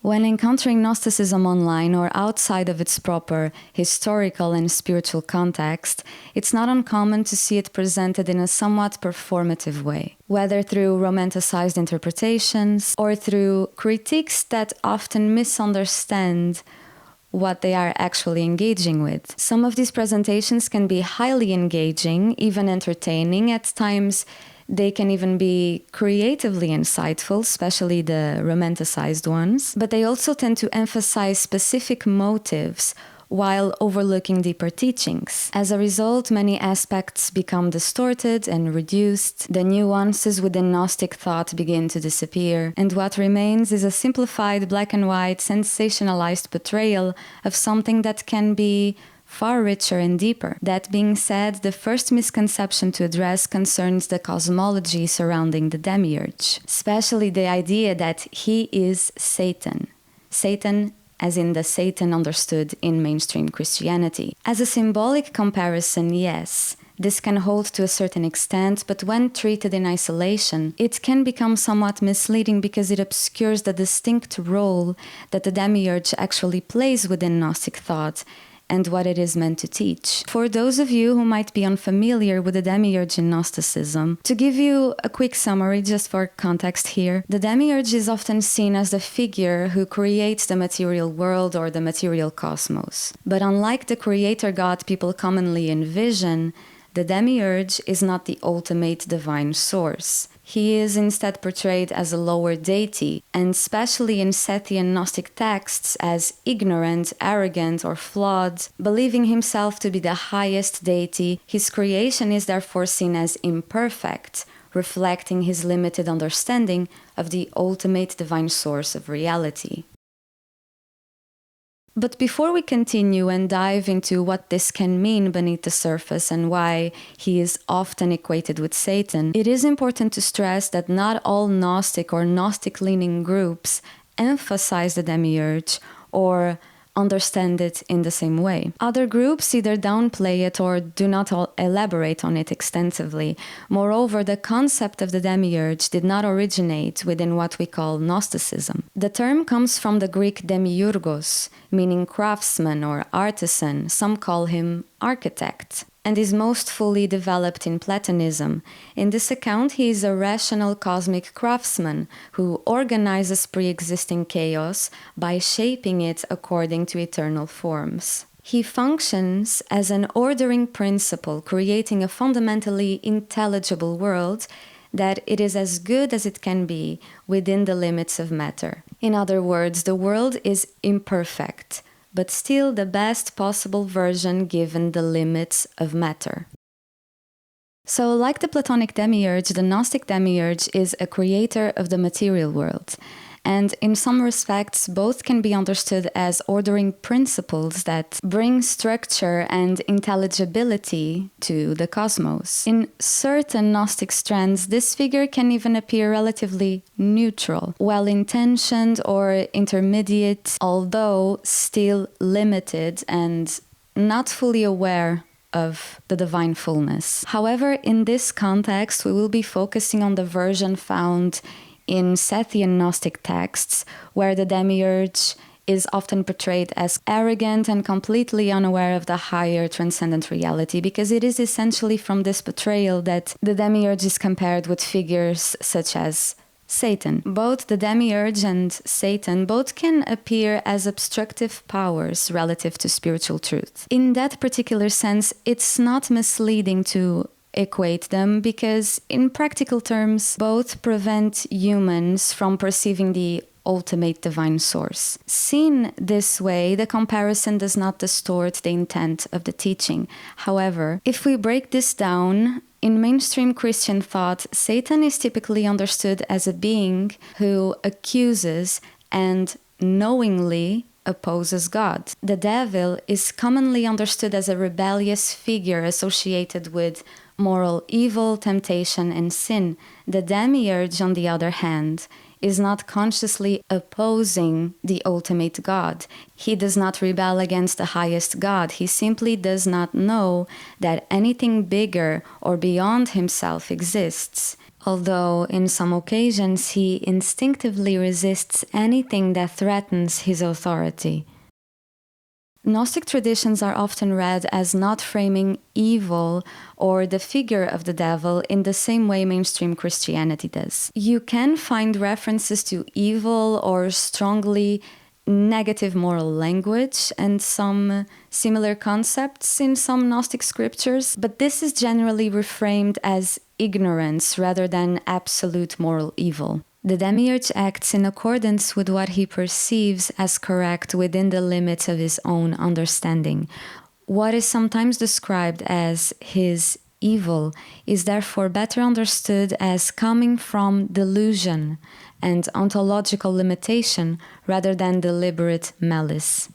When encountering Gnosticism online or outside of its proper historical and spiritual context, it's not uncommon to see it presented in a somewhat performative way, whether through romanticized interpretations or through critiques that often misunderstand what they are actually engaging with. Some of these presentations can be highly engaging, even entertaining. At times, they can even be creatively insightful, especially the romanticized ones. But they also tend to emphasize specific motives while overlooking deeper teachings. As a result, many aspects become distorted and reduced, the nuances within Gnostic thought begin to disappear, and what remains is a simplified black and white sensationalized portrayal of something that can be far richer and deeper. That being said, the first misconception to address concerns the cosmology surrounding the demiurge, especially the idea that he is Satan. Satan as in the Satan understood in mainstream Christianity. As a symbolic comparison, yes, this can hold to a certain extent, but when treated in isolation, it can become somewhat misleading because it obscures the distinct role that the demiurge actually plays within Gnostic thought and what it is meant to teach. For those of you who might be unfamiliar with the demiurge in Gnosticism, to give you a quick summary just for context here, the demiurge is often seen as the figure who creates the material world or the material cosmos. But unlike the creator god people commonly envision, the demiurge is not the ultimate divine source. He is instead portrayed as a lower deity, and especially in Sethian Gnostic texts as ignorant, arrogant, or flawed. Believing himself to be the highest deity, his creation is therefore seen as imperfect, reflecting his limited understanding of the ultimate divine source of reality. But before we continue and dive into what this can mean beneath the surface and why he is often equated with Satan, it is important to stress that not all Gnostic or Gnostic-leaning groups emphasize the demiurge or understand it in the same way. Other groups either downplay it or do not elaborate on it extensively. Moreover, the concept of the demiurge did not originate within what we call Gnosticism. The term comes from the Greek demiurgos, meaning craftsman or artisan. Some call him architect, and is most fully developed in Platonism. In this account, he is a rational cosmic craftsman who organizes pre-existing chaos by shaping it according to eternal forms. He functions as an ordering principle, creating a fundamentally intelligible world that it is as good as it can be within the limits of matter. In other words, the world is imperfect, but still the best possible version given the limits of matter. So, like the Platonic demiurge, the Gnostic demiurge is a creator of the material world. And in some respects, both can be understood as ordering principles that bring structure and intelligibility to the cosmos. In certain Gnostic strands, this figure can even appear relatively neutral, well-intentioned or intermediate, although still limited and not fully aware of the divine fullness. However, in this context, we will be focusing on the version found in Sethian Gnostic texts, where the demiurge is often portrayed as arrogant and completely unaware of the higher transcendent reality, because it is essentially from this portrayal that the demiurge is compared with figures such as Satan. Both the demiurge and Satan both can appear as obstructive powers relative to spiritual truth. In that particular sense, it's not misleading to equate them, because in practical terms, both prevent humans from perceiving the ultimate divine source. Seen this way, the comparison does not distort the intent of the teaching. However, if we break this down, in mainstream Christian thought, Satan is typically understood as a being who accuses and knowingly opposes God. The devil is commonly understood as a rebellious figure associated with moral evil, temptation, and sin. The demiurge, on the other hand, is not consciously opposing the ultimate God. He does not rebel against the highest God. He simply does not know that anything bigger or beyond himself exists. although in some occasions he instinctively resists anything that threatens his authority. Gnostic traditions are often read as not framing evil or the figure of the devil in the same way mainstream Christianity does. You can find references to evil or strongly negative moral language and some similar concepts in some Gnostic scriptures, but this is generally reframed as ignorance rather than absolute moral evil. The demiurge acts in accordance with what he perceives as correct within the limits of his own understanding. What is sometimes described as his evil is therefore better understood as coming from delusion and ontological limitation rather than deliberate malice.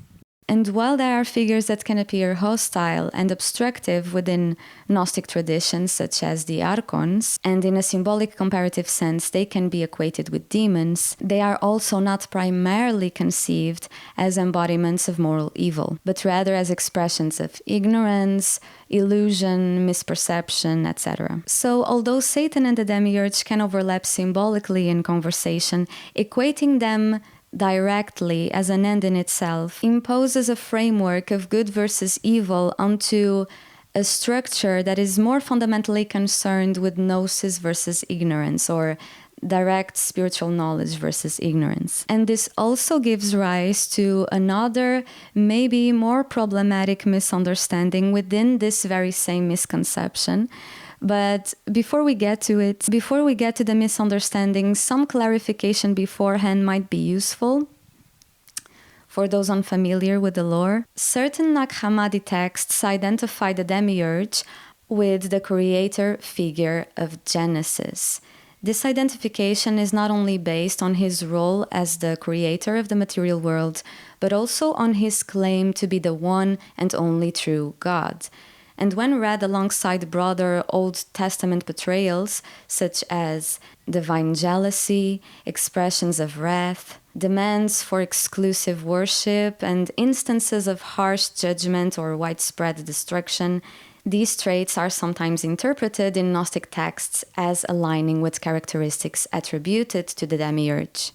And while there are figures that can appear hostile and obstructive within Gnostic traditions, such as the archons, and in a symbolic comparative sense they can be equated with demons, they are also not primarily conceived as embodiments of moral evil, but rather as expressions of ignorance, illusion, misperception, etc. So, although Satan and the demiurge can overlap symbolically in conversation, equating them directly as an end in itself imposes a framework of good versus evil onto a structure that is more fundamentally concerned with gnosis versus ignorance, or direct spiritual knowledge versus ignorance. And this also gives rise to another, maybe more problematic misunderstanding within this very same misconception. But before we get to the misunderstanding, some clarification beforehand might be useful for those unfamiliar with the lore. Certain Nag Hammadi texts identify the demiurge with the creator figure of Genesis. This identification is not only based on his role as the creator of the material world, but also on his claim to be the one and only true God. And when read alongside broader Old Testament portrayals, such as divine jealousy, expressions of wrath, demands for exclusive worship, and instances of harsh judgment or widespread destruction, these traits are sometimes interpreted in Gnostic texts as aligning with characteristics attributed to the demiurge.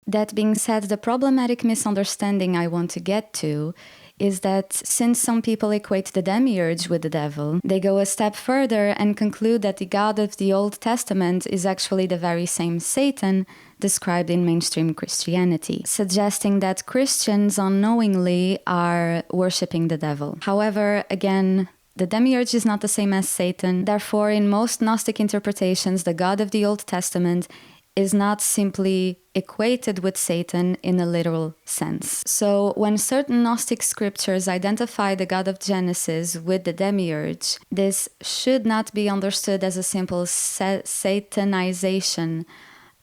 That being said, the problematic misunderstanding I want to get to is that since some people equate the demiurge with the devil, they go a step further and conclude that the God of the Old Testament is actually the very same Satan described in mainstream Christianity, suggesting that Christians unknowingly are worshipping the devil. However, again, the demiurge is not the same as Satan. Therefore, in most Gnostic interpretations, the God of the Old Testament is not simply equated with Satan in a literal sense. So when certain Gnostic scriptures identify the God of Genesis with the demiurge, this should not be understood as a simple satanization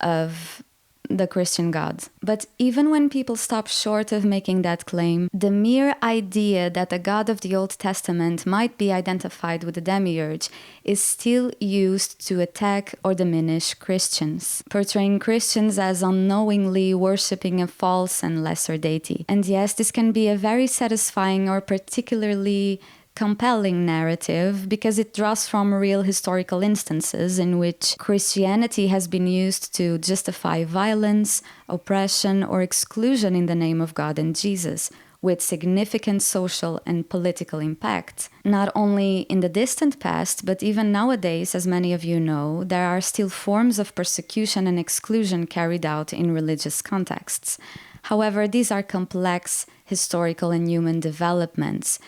of the Christian God. But even when people stop short of making that claim, the mere idea that the God of the Old Testament might be identified with the demiurge is still used to attack or diminish Christians, portraying Christians as unknowingly worshipping a false and lesser deity. And yes, this can be a very satisfying or particularly compelling narrative because it draws from real historical instances in which Christianity has been used to justify violence, oppression, or exclusion in the name of God and Jesus, with significant social and political impact. Not only in the distant past, but even nowadays, as many of you know, there are still forms of persecution and exclusion carried out in religious contexts. However, these are complex historical and human developments.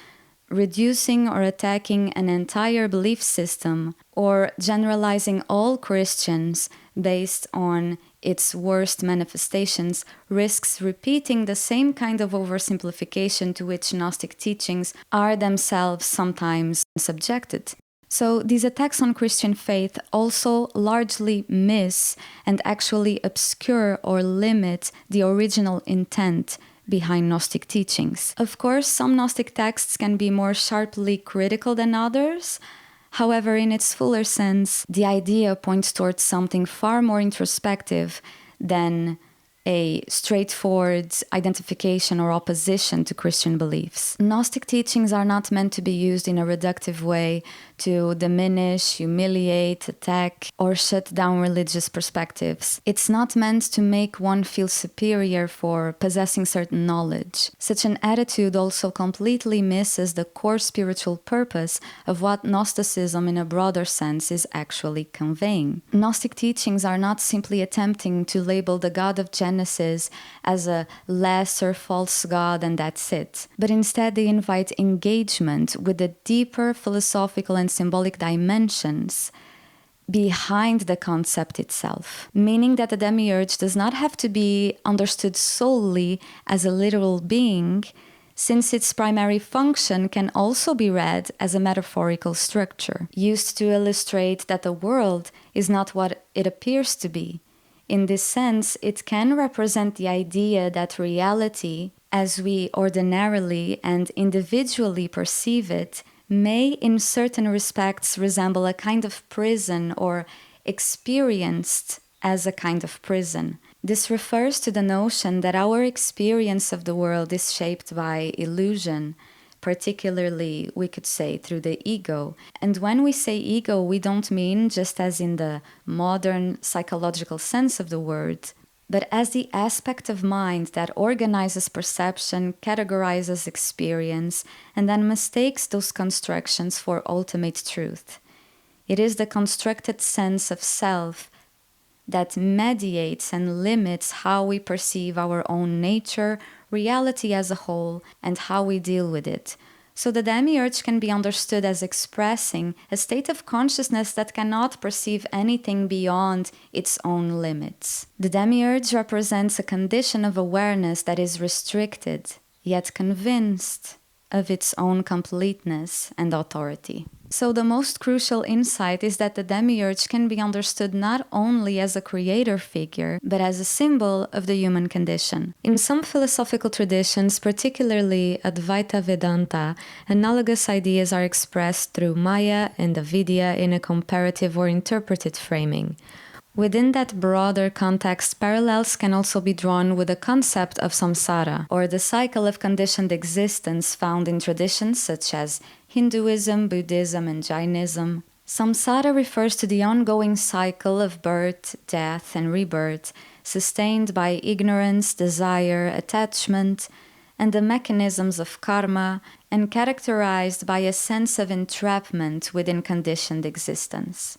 Reducing or attacking an entire belief system or generalizing all Christians based on its worst manifestations risks repeating the same kind of oversimplification to which Gnostic teachings are themselves sometimes subjected. So these attacks on Christian faith also largely miss and actually obscure or limit the original intent behind Gnostic teachings. Of course, some Gnostic texts can be more sharply critical than others. However, in its fuller sense, the idea points towards something far more introspective than a straightforward identification or opposition to Christian beliefs. Gnostic teachings are not meant to be used in a reductive way to diminish, humiliate, attack, or shut down religious perspectives. It's not meant to make one feel superior for possessing certain knowledge. Such an attitude also completely misses the core spiritual purpose of what Gnosticism in a broader sense is actually conveying. Gnostic teachings are not simply attempting to label the God of Genesis as a lesser false god and that's it, but instead they invite engagement with the deeper philosophical and symbolic dimensions behind the concept itself, meaning that the demiurge does not have to be understood solely as a literal being, since its primary function can also be read as a metaphorical structure, used to illustrate that the world is not what it appears to be. In this sense, it can represent the idea that reality, as we ordinarily and individually perceive it, may in certain respects resemble a kind of prison or experienced as a kind of prison. This refers to the notion that our experience of the world is shaped by illusion, particularly, we could say, through the ego. And when we say ego, we don't mean just as in the modern psychological sense of the word, but as the aspect of mind that organizes perception, categorizes experience, and then mistakes those constructions for ultimate truth. It is the constructed sense of self that mediates and limits how we perceive our own nature, reality as a whole, and how we deal with it. So the demiurge can be understood as expressing a state of consciousness that cannot perceive anything beyond its own limits. The demiurge represents a condition of awareness that is restricted, yet convinced of its own completeness and authority. So the most crucial insight is that the demiurge can be understood not only as a creator figure, but as a symbol of the human condition. In some philosophical traditions, particularly Advaita Vedanta, analogous ideas are expressed through Maya and Avidya in a comparative or interpretive framing. Within that broader context, parallels can also be drawn with the concept of samsara, or the cycle of conditioned existence found in traditions such as Hinduism, Buddhism, and Jainism. Samsara refers to the ongoing cycle of birth, death, and rebirth, sustained by ignorance, desire, attachment, and the mechanisms of karma, and characterized by a sense of entrapment within conditioned existence.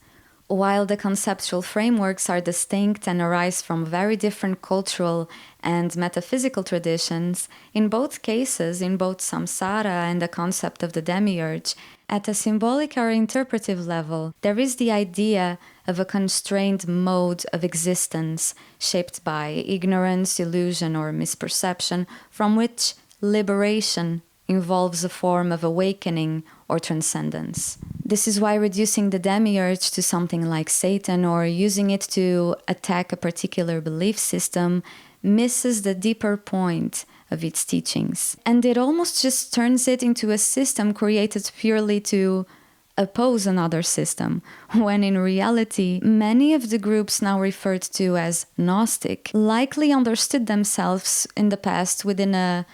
While the conceptual frameworks are distinct and arise from very different cultural and metaphysical traditions, in both cases, in both samsara and the concept of the demiurge, at a symbolic or interpretive level, there is the idea of a constrained mode of existence shaped by ignorance, illusion, or misperception, from which liberation involves a form of awakening or transcendence. This is why reducing the demiurge to something like Satan or using it to attack a particular belief system misses the deeper point of its teachings. And it almost just turns it into a system created purely to oppose another system, when in reality, many of the groups now referred to as Gnostic likely understood themselves in the past within a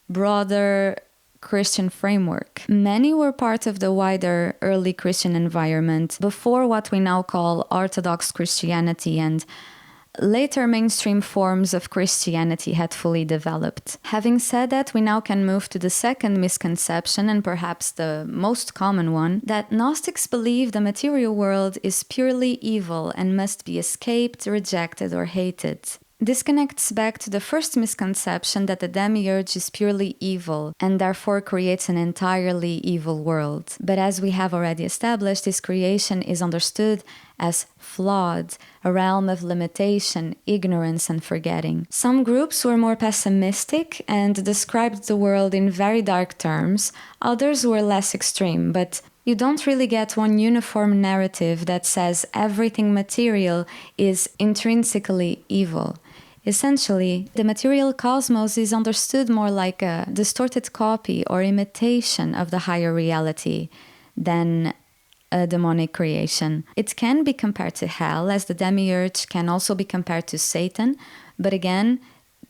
broader Christian framework. Many were part of the wider early Christian environment before what we now call Orthodox Christianity and later mainstream forms of Christianity had fully developed. Having said that, we now can move to the second misconception, and perhaps the most common one, that Gnostics believe the material world is purely evil and must be escaped, rejected, or hated. This connects back to the first misconception that the demiurge is purely evil and therefore creates an entirely evil world. But as we have already established, this creation is understood as flawed, a realm of limitation, ignorance, and forgetting. Some groups were more pessimistic and described the world in very dark terms, others were less extreme, but you don't really get one uniform narrative that says everything material is intrinsically evil. Essentially, the material cosmos is understood more like a distorted copy or imitation of the higher reality than a demonic creation. It can be compared to hell, as the demiurge can also be compared to Satan, but again,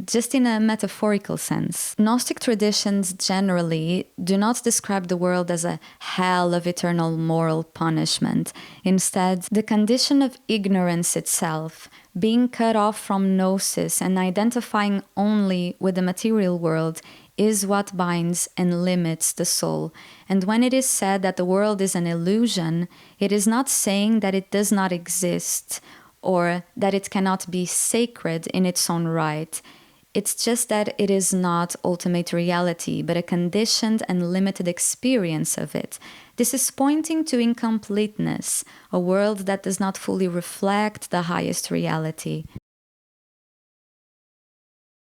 just in a metaphorical sense. Gnostic traditions generally do not describe the world as a hell of eternal moral punishment. Instead, the condition of ignorance itself, being cut off from Gnosis and identifying only with the material world, is what binds and limits the soul. And when it is said that the world is an illusion, it is not saying that it does not exist or that it cannot be sacred in its own right. It's just that it is not ultimate reality, but a conditioned and limited experience of it. This is pointing to incompleteness, a world that does not fully reflect the highest reality.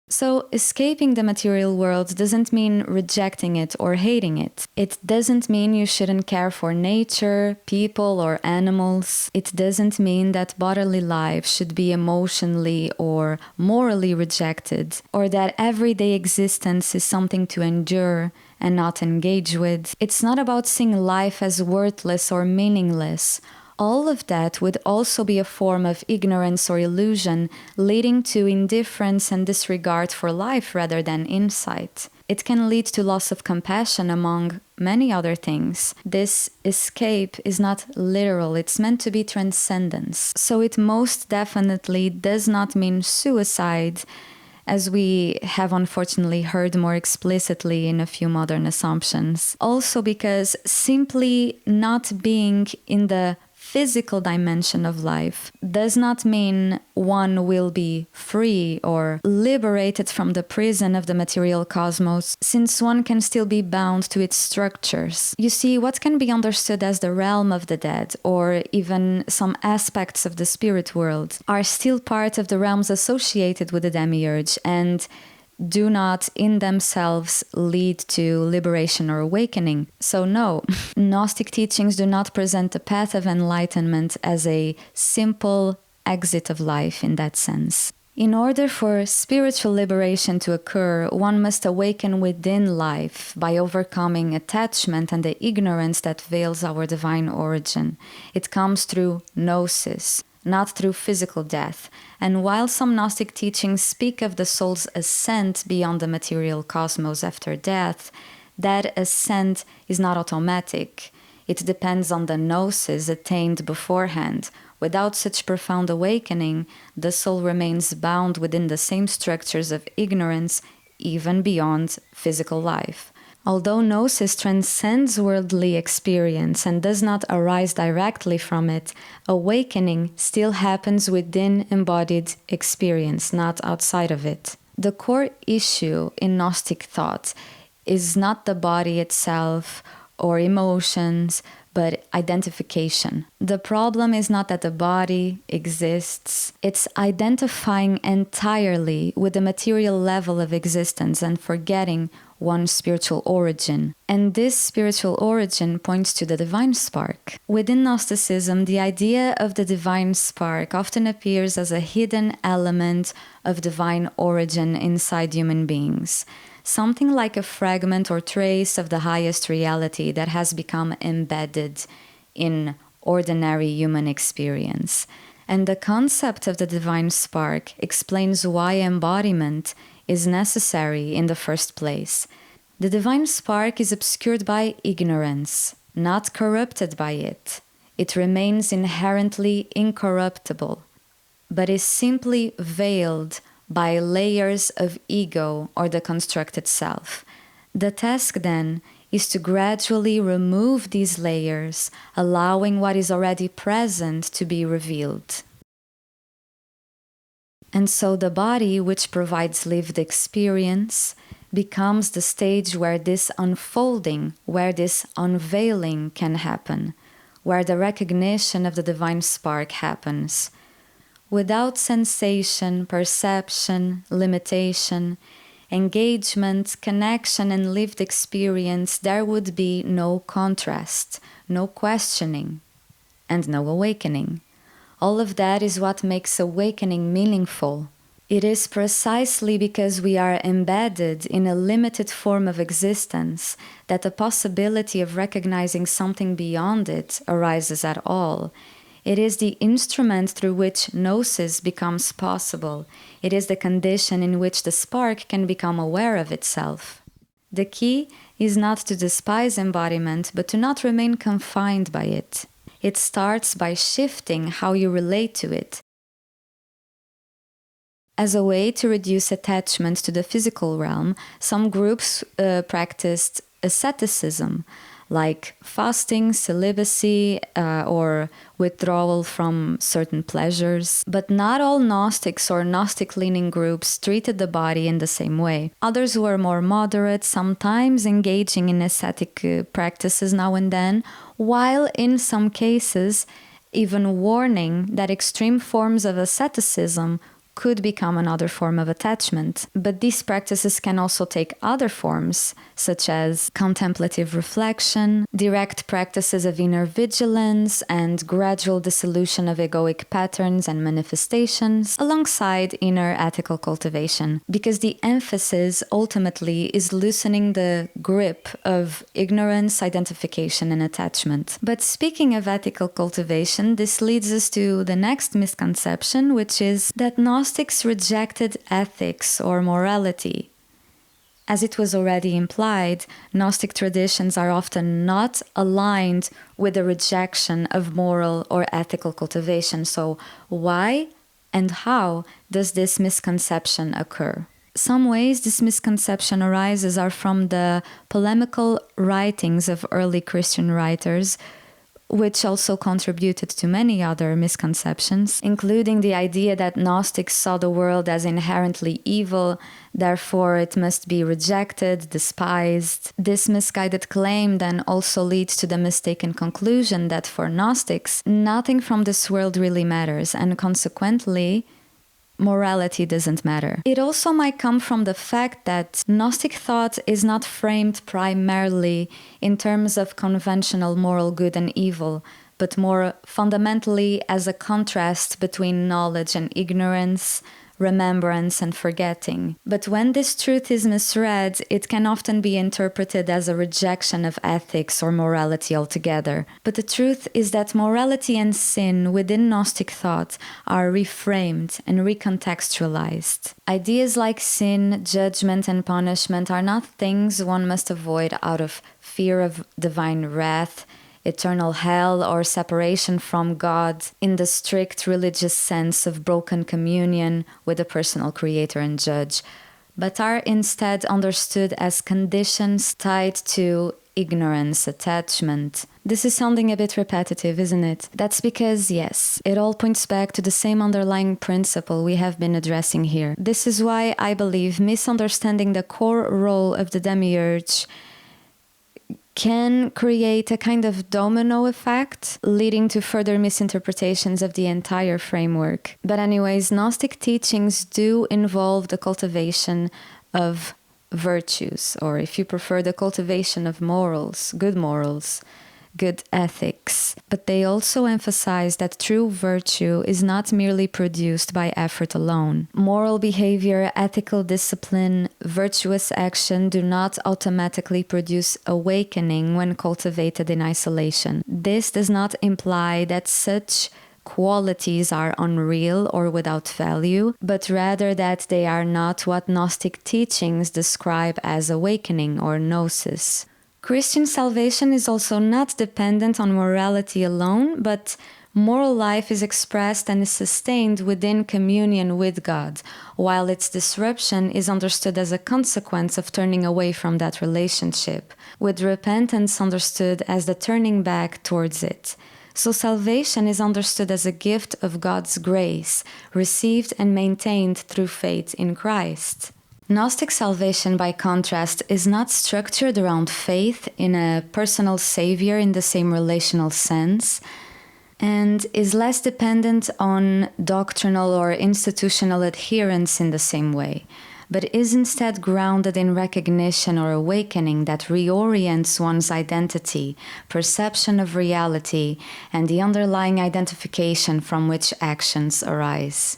So, escaping the material world doesn't mean rejecting it or hating it. It doesn't mean you shouldn't care for nature, people, or animals. It doesn't mean that bodily life should be emotionally or morally rejected, or that everyday existence is something to endure and not engage with. It's not about seeing life as worthless or meaningless. All of that would also be a form of ignorance or illusion, leading to indifference and disregard for life rather than insight. It can lead to loss of compassion, among many other things. This escape is not literal, it's meant to be transcendence. So it most definitely does not mean suicide, as we have unfortunately heard more explicitly in a few modern assumptions. Also because simply not being in the physical dimension of life does not mean one will be free or liberated from the prison of the material cosmos, since one can still be bound to its structures. You see, what can be understood as the realm of the dead, or even some aspects of the spirit world, are still part of the realms associated with the demiurge, and do not in themselves lead to liberation or awakening. So no, Gnostic teachings do not present the path of enlightenment as a simple exit of life in that sense. In order for spiritual liberation to occur, one must awaken within life by overcoming attachment and the ignorance that veils our divine origin. It comes through Gnosis, not through physical death. And while some Gnostic teachings speak of the soul's ascent beyond the material cosmos after death, that ascent is not automatic. It depends on the Gnosis attained beforehand. Without such profound awakening, the soul remains bound within the same structures of ignorance, even beyond physical life. Although Gnosis transcends worldly experience and does not arise directly from it, awakening still happens within embodied experience, not outside of it. The core issue in Gnostic thought is not the body itself or emotions, but identification. The problem is not that the body exists, it's identifying entirely with the material level of existence and forgetting one's spiritual origin. And this spiritual origin points to the divine spark. Within Gnosticism, the idea of the divine spark often appears as a hidden element of divine origin inside human beings. Something like a fragment or trace of the highest reality that has become embedded in ordinary human experience. And the concept of the divine spark explains why embodiment is necessary in the first place. The divine spark is obscured by ignorance, not corrupted by it. It remains inherently incorruptible, but is simply veiled by layers of ego or the constructed self. The task then is to gradually remove these layers, allowing what is already present to be revealed. And so the body, which provides lived experience, becomes the stage where this unfolding, where this unveiling can happen, where the recognition of the divine spark happens. Without sensation, perception, limitation, engagement, connection, and lived experience, there would be no contrast, no questioning, and no awakening. All of that is what makes awakening meaningful. It is precisely because we are embedded in a limited form of existence that the possibility of recognizing something beyond it arises at all. It is the instrument through which Gnosis becomes possible. It is the condition in which the spark can become aware of itself. The key is not to despise embodiment, but to not remain confined by it. It starts by shifting how you relate to it. As a way to reduce attachment to the physical realm, some groups practiced asceticism, like fasting, celibacy, or withdrawal from certain pleasures. But not all Gnostics or Gnostic-leaning groups treated the body in the same way. Others were more moderate, sometimes engaging in ascetic practices now and then, while in some cases even warning that extreme forms of asceticism could become another form of attachment. But these practices can also take other forms, such as contemplative reflection, direct practices of inner vigilance, and gradual dissolution of egoic patterns and manifestations, alongside inner ethical cultivation. Because the emphasis ultimately is loosening the grip of ignorance, identification, and attachment. But speaking of ethical cultivation, this leads us to the next misconception, which is that Gnostics rejected ethics or morality. As it was already implied, Gnostic traditions are often not aligned with the rejection of moral or ethical cultivation. So why and how does this misconception occur? Some ways this misconception arises are from the polemical writings of early Christian writers, which also contributed to many other misconceptions, including the idea that Gnostics saw the world as inherently evil, therefore it must be rejected, despised. This misguided claim then also leads to the mistaken conclusion that for Gnostics, nothing from this world really matters, and consequently, morality doesn't matter. It also might come from the fact that Gnostic thought is not framed primarily in terms of conventional moral good and evil, but more fundamentally as a contrast between knowledge and ignorance, remembrance and forgetting. But when this truth is misread, it can often be interpreted as a rejection of ethics or morality altogether. But the truth is that morality and sin within Gnostic thought are reframed and recontextualized. Ideas like sin, judgment, and punishment are not things one must avoid out of fear of divine wrath, eternal hell, or separation from God in the strict religious sense of broken communion with a personal creator and judge, but are instead understood as conditions tied to ignorance, attachment. This is sounding a bit repetitive, isn't it? That's because, yes, it all points back to the same underlying principle we have been addressing here. This is why I believe misunderstanding the core role of the demiurge can create a kind of domino effect, leading to further misinterpretations of the entire framework. But anyways, Gnostic teachings do involve the cultivation of virtues, or if you prefer, the cultivation of morals, good ethics. But they also emphasize that true virtue is not merely produced by effort alone. Moral behavior, ethical discipline, virtuous action do not automatically produce awakening when cultivated in isolation. This does not imply that such qualities are unreal or without value, but rather that they are not what Gnostic teachings describe as awakening or gnosis. Christian salvation is also not dependent on morality alone, but moral life is expressed and is sustained within communion with God, while its disruption is understood as a consequence of turning away from that relationship, with repentance understood as the turning back towards it. So salvation is understood as a gift of God's grace, received and maintained through faith in Christ. Gnostic salvation, by contrast, is not structured around faith in a personal savior in the same relational sense, and is less dependent on doctrinal or institutional adherence in the same way, but is instead grounded in recognition or awakening that reorients one's identity, perception of reality, and the underlying identification from which actions arise.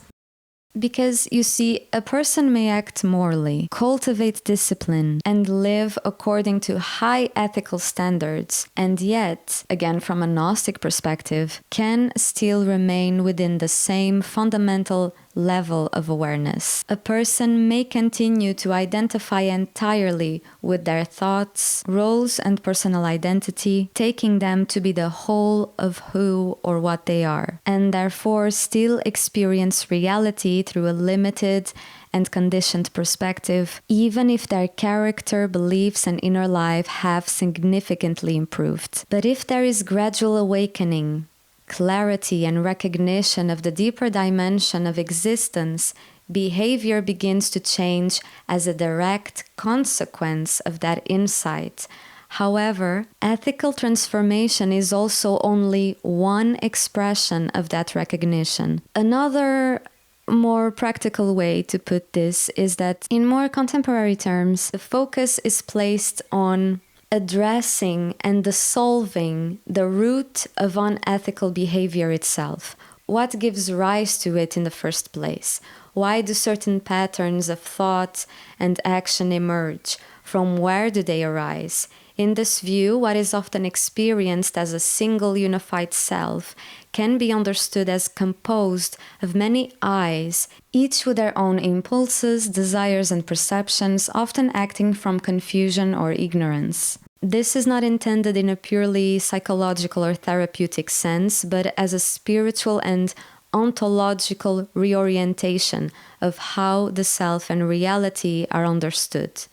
Because you see, a person may act morally, cultivate discipline, and live according to high ethical standards, and yet, again from a Gnostic perspective, can still remain within the same fundamental level of awareness. A person may continue to identify entirely with their thoughts, roles, and personal identity, taking them to be the whole of who or what they are, and therefore still experience reality through a limited and conditioned perspective, even if their character, beliefs, and inner life have significantly improved. But if there is gradual awakening, clarity, and recognition of the deeper dimension of existence, behavior begins to change as a direct consequence of that insight. However, ethical transformation is also only one expression of that recognition. Another more practical way to put this is that, in more contemporary terms, the focus is placed on addressing and dissolving the root of unethical behavior itself. What gives rise to it in the first place? Why do certain patterns of thought and action emerge? From where do they arise? In this view, what is often experienced as a single unified self can be understood as composed of many I's, each with their own impulses, desires, and perceptions, often acting from confusion or ignorance. This is not intended in a purely psychological or therapeutic sense, but as a spiritual and ontological reorientation of how the self and reality are understood.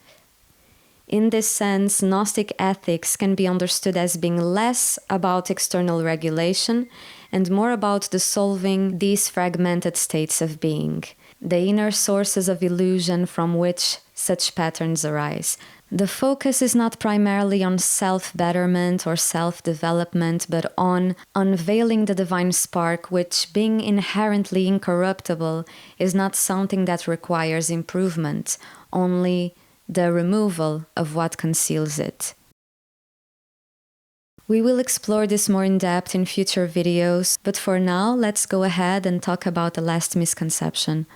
In this sense, Gnostic ethics can be understood as being less about external regulation and more about dissolving these fragmented states of being, the inner sources of illusion from which such patterns arise. The focus is not primarily on self-betterment or self-development, but on unveiling the divine spark, which, being inherently incorruptible, is not something that requires improvement, only the removal of what conceals it. We will explore this more in depth in future videos, but for now, let's go ahead and talk about the last misconception.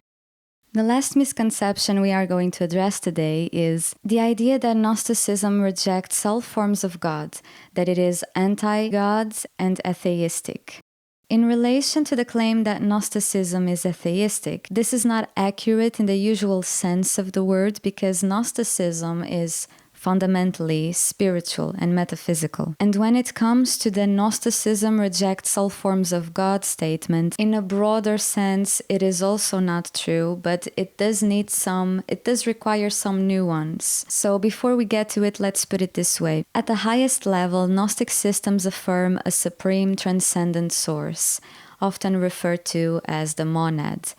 The last misconception we are going to address today is the idea that Gnosticism rejects all forms of God, that it is anti-God and atheistic. In relation to the claim that Gnosticism is atheistic, this is not accurate in the usual sense of the word, because Gnosticism is fundamentally spiritual and metaphysical. And when it comes to the Gnosticism rejects all forms of God statement, in a broader sense, it is also not true, but it does require some nuance. So before we get to it, let's put it this way. At the highest level, Gnostic systems affirm a supreme transcendent source, often referred to as the monad.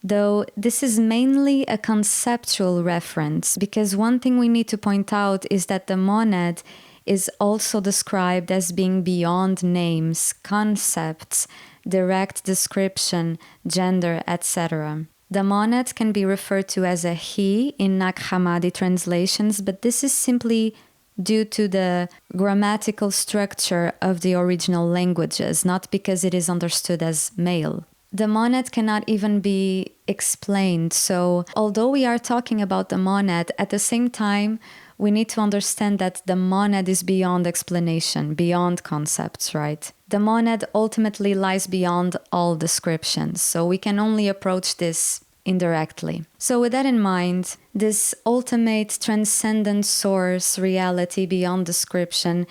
Though this is mainly a conceptual reference, because one thing we need to point out is that the monad is also described as being beyond names, concepts, direct description, gender, etc. The monad can be referred to as a he in Nag Hammadi translations, but this is simply due to the grammatical structure of the original languages, not because it is understood as male. The monad cannot even be explained. So although we are talking about the monad, at the same time, we need to understand that the monad is beyond explanation, beyond concepts, right? The monad ultimately lies beyond all descriptions. So we can only approach this indirectly. So with that in mind, this ultimate transcendent source reality beyond description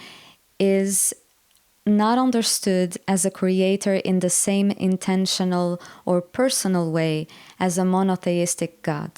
is not understood as a creator in the same intentional or personal way as a monotheistic God.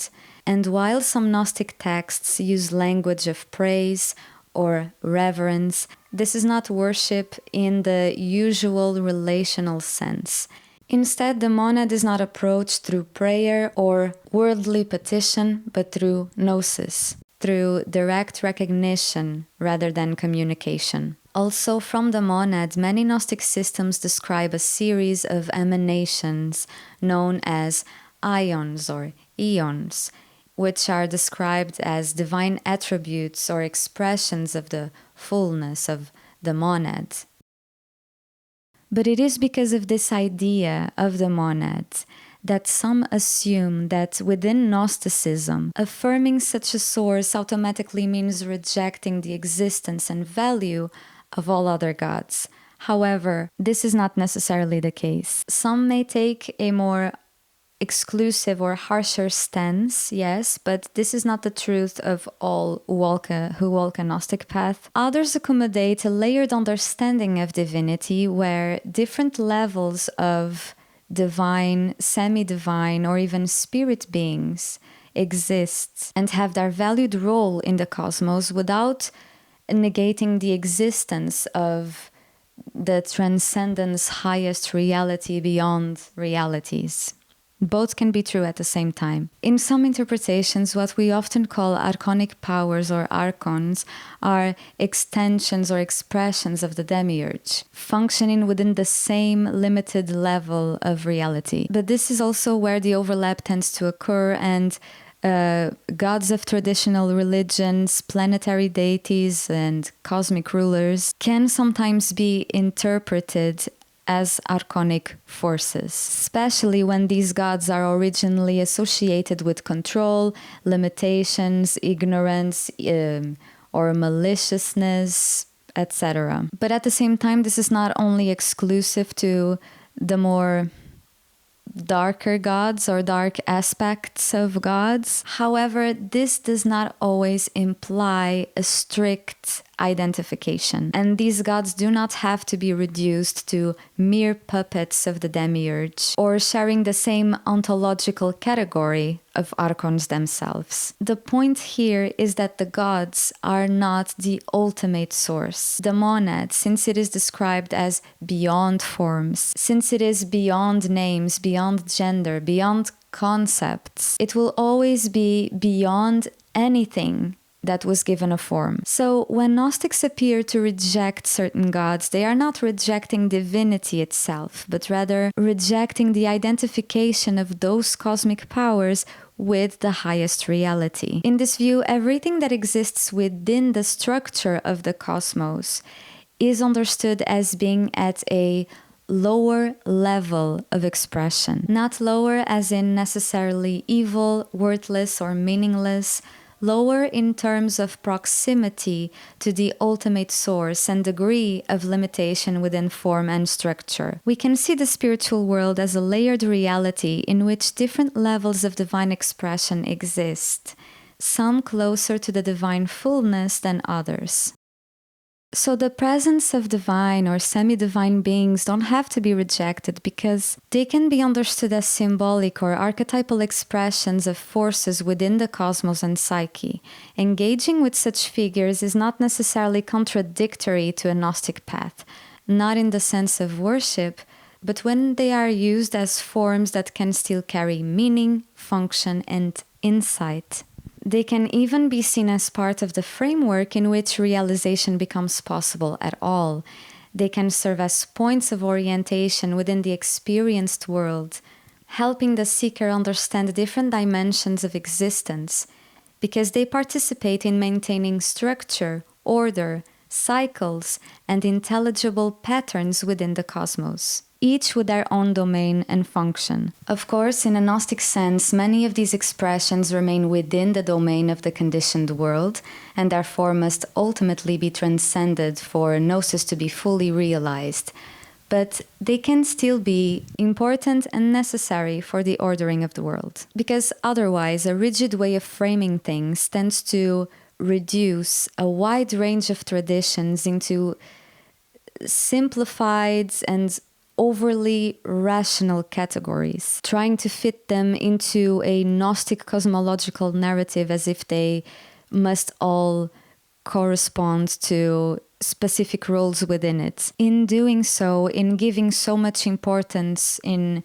And while some Gnostic texts use language of praise or reverence, this is not worship in the usual relational sense. Instead, the monad is not approached through prayer or worldly petition, but through Gnosis, through direct recognition rather than communication. Also, from the monad, many Gnostic systems describe a series of emanations known as ions or eons, which are described as divine attributes or expressions of the fullness of the monad. But it is because of this idea of the monad that some assume that within Gnosticism, affirming such a source automatically means rejecting the existence and value of all other gods. However, this is not necessarily the case. Some may take a more exclusive or harsher stance, yes, but this is not the truth of all who walk a Gnostic path. Others accommodate a layered understanding of divinity where different levels of divine, semi-divine, or even spirit beings exist and have their valued role in the cosmos without negating the existence of the transcendence highest reality beyond realities. Both can be true at the same time. In some interpretations, what we often call archonic powers or archons are extensions or expressions of the demiurge, functioning within the same limited level of reality. But this is also where the overlap tends to occur, and gods of traditional religions, planetary deities, and cosmic rulers can sometimes be interpreted as archonic forces, especially when these gods are originally associated with control, limitations, ignorance, or maliciousness, etc. But at the same time, this is not only exclusive to the more darker gods or dark aspects of gods. However, this does not always imply a strict identification. And these gods do not have to be reduced to mere puppets of the demiurge or sharing the same ontological category of archons themselves. The point here is that the gods are not the ultimate source. The monad, since it is described as beyond forms, since it is beyond names, beyond gender, beyond concepts, it will always be beyond anything that was given a form. So when Gnostics appear to reject certain gods, they are not rejecting divinity itself, but rather rejecting the identification of those cosmic powers with the highest reality. In this view, everything that exists within the structure of the cosmos is understood as being at a lower level of expression. Not lower as in necessarily evil, worthless, or meaningless, lower in terms of proximity to the ultimate source and degree of limitation within form and structure. We can see the spiritual world as a layered reality in which different levels of divine expression exist, some closer to the divine fullness than others. So the presence of divine or semi-divine beings don't have to be rejected because they can be understood as symbolic or archetypal expressions of forces within the cosmos and psyche. Engaging with such figures is not necessarily contradictory to a Gnostic path, not in the sense of worship, but when they are used as forms that can still carry meaning, function, and insight. They can even be seen as part of the framework in which realization becomes possible at all. They can serve as points of orientation within the experienced world, helping the seeker understand different dimensions of existence, because they participate in maintaining structure, order, cycles, and intelligible patterns within the cosmos, each with their own domain and function. Of course, in a Gnostic sense, many of these expressions remain within the domain of the conditioned world, and therefore must ultimately be transcended for Gnosis to be fully realized. But they can still be important and necessary for the ordering of the world. Because otherwise, a rigid way of framing things tends to reduce a wide range of traditions into simplified and overly rational categories, trying to fit them into a Gnostic cosmological narrative as if they must all correspond to specific roles within it. In doing so, in giving so much importance in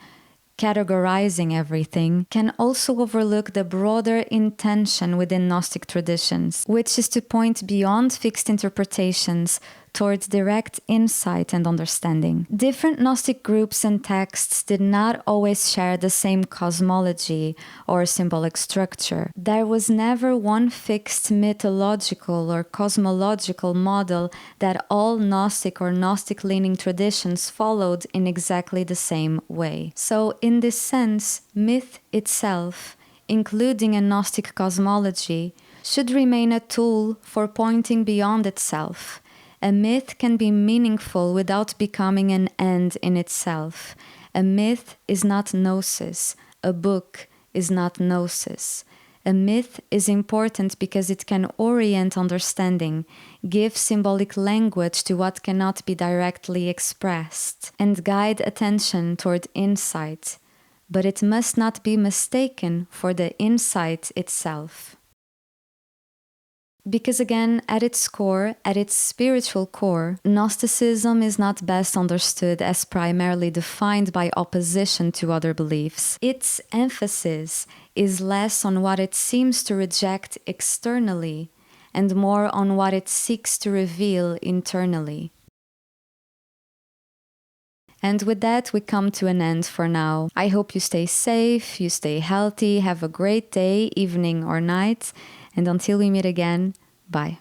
categorizing everything, can also overlook the broader intention within Gnostic traditions, which is to point beyond fixed interpretations towards direct insight and understanding. Different Gnostic groups and texts did not always share the same cosmology or symbolic structure. There was never one fixed mythological or cosmological model that all Gnostic or Gnostic-leaning traditions followed in exactly the same way. So, in this sense, myth itself, including a Gnostic cosmology, should remain a tool for pointing beyond itself. A myth can be meaningful without becoming an end in itself. A myth is not Gnosis. A book is not Gnosis. A myth is important because it can orient understanding, give symbolic language to what cannot be directly expressed, and guide attention toward insight. But it must not be mistaken for the insight itself. Because again, at its core, at its spiritual core, Gnosticism is not best understood as primarily defined by opposition to other beliefs. Its emphasis is less on what it seems to reject externally and more on what it seeks to reveal internally. And with that, we come to an end for now. I hope you stay safe, you stay healthy, have a great day, evening or night, and until we meet again, bye.